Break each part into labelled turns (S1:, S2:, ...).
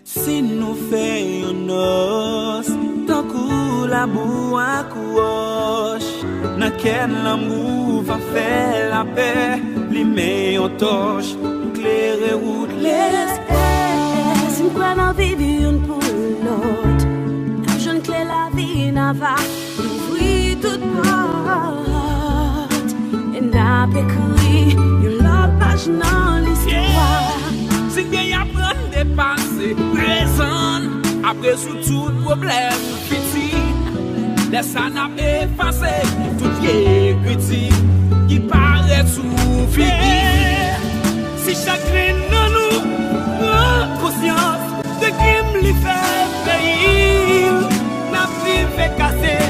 S1: Si nous faisons nos, tant que l'amour accroche, dans quel l'amour va faire la paix, les meilleurs torches, éclairer route l'espoir.
S2: Si nous croyons vivre une pour l'autre, la jeune clé la vie n'a pas ouvrir toute porte. Et n'a pas écrit une longue page dans l'histoire.
S1: Si bien apprendre à dépasser présent, après sous tout problème petit, laisse ça n'a effacé toute vieille critique qui paraît sous fini. Si chacun de nous prend conscience de qui me fait payer, n'a plus fait casser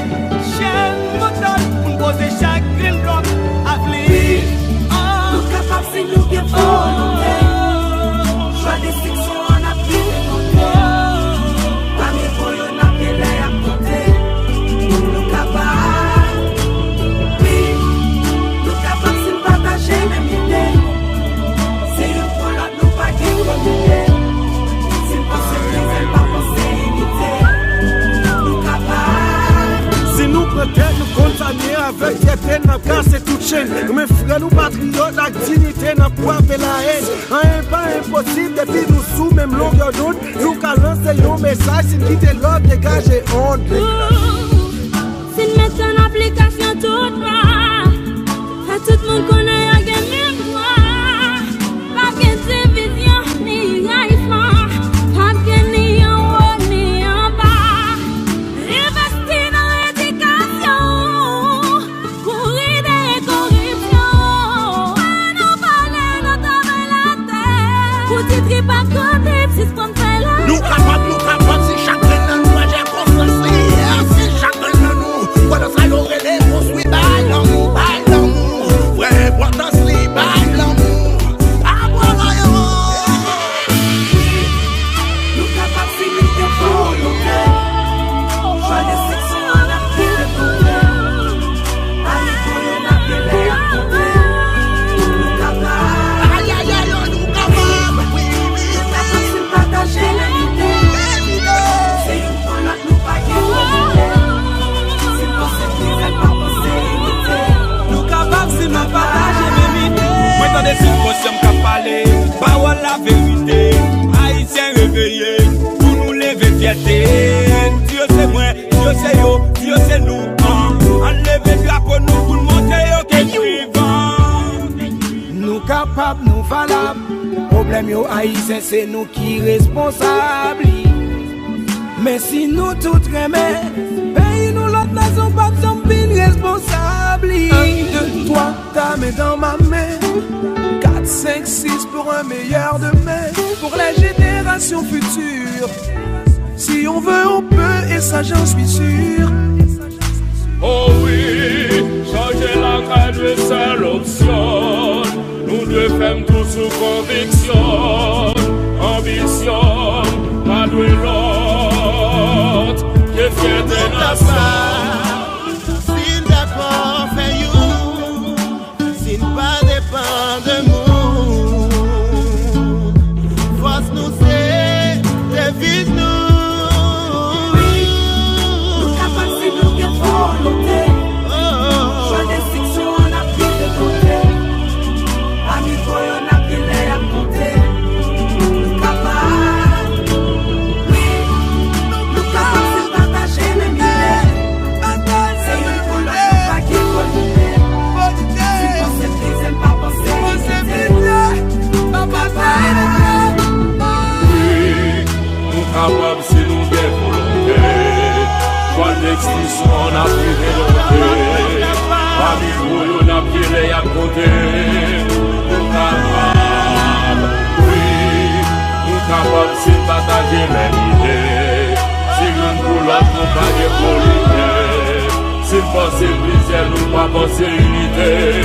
S1: chaîne mentale pour poser chacun bloc à venir.
S2: Nous capables si nous bien volonté. Choix des sections on a pris des montées. Parmi vous on a bien l'air à compter. Nous capables, oui. Nous capables si nous partager même idée. C'est une fois là nous pas qui communiquer. Si nous pensons que c'est pas penser imiter. Nous capables.
S3: Si nous prenons nous contaminer avec des peines, nous casser toute chaîne. Mes frères nous patriotes avec dignité, nous pouvons la haine. Rien pas impossible depuis nous sous même longueur d'onde. Nous qu'à lancer un message, si nous quittons l'ordre, dégager honte.
S2: Si nous mettons en application tout droit, tout le monde connaît à gagner moi. Pas de division ni raillissement, pas de ni en haut ni en bas. Investir dans l'éducation, courir des corruptions. Nous parler de travail la terre, pour titre pas côté, si ce qu'on fait là.
S4: Nous capables, si chacun de nous a confiance, si chacun de nous, voilà ça l'aurait les construits, bail l'amour, vraie importance, les bail l'amour,
S2: Nous capables si nous bien volonté. Choix des sections on a pris des montées. Allez pour on a bien l'air à compter. Nous capables,
S4: nous capables, oui,
S2: nous capables si nous partager l'idée. C'est une fois là nous pas qui communiquer. Si nous pensons que c'est pas penser imiter.
S1: Nous capables si nous partager même idée. Moi dans des circonstances qu'a parlé, parole la vérité. Haïtiens réveillés, pour nous lever fierté. Dieu c'est moi, Dieu c'est yo, Dieu c'est nous. Enlever drapeau nous pour monter au vivant.
S3: Nous capables, nous valables. Problème yo haïtien, c'est nous qui responsables. Mais si nous tout remet, pays nous l'autre nation pas de zombies responsables. 1, 2, 3, ta main dans ma main. 4, 5, 6 pour un meilleur demain. Pour les générations futures. Si on veut, on peut, et ça j'en suis sûr.
S5: Oh oui, changer la cadre, c'est l'option. Nous devons faire tout sous conviction. Ambition, pas de l'autre. Que fierté dans ça.
S4: s'il dépend de you, s'il pas dépend de nous, force nous c'est, devise nous.
S2: Nous capables si nous bien volonté. Choix des sections on a pris des montées. Parmi vous on a bien l'air à compter. Nous capables, oui. Nous capables si partager même idée. C'est une fois là nous pas qui communiquer. Si penser que ils aiment pas penser imiter. Nous capables.
S5: Nous capables si nous bien volonté. Choix d'extinction, on a pris des volontés. Parmi vous, on a pris les à côté. Nous capables, oui. Nous capables si partager même idée. Si l'un pour l'autre, nous pas de polité. Si penser plaisir, nous pas penser unité.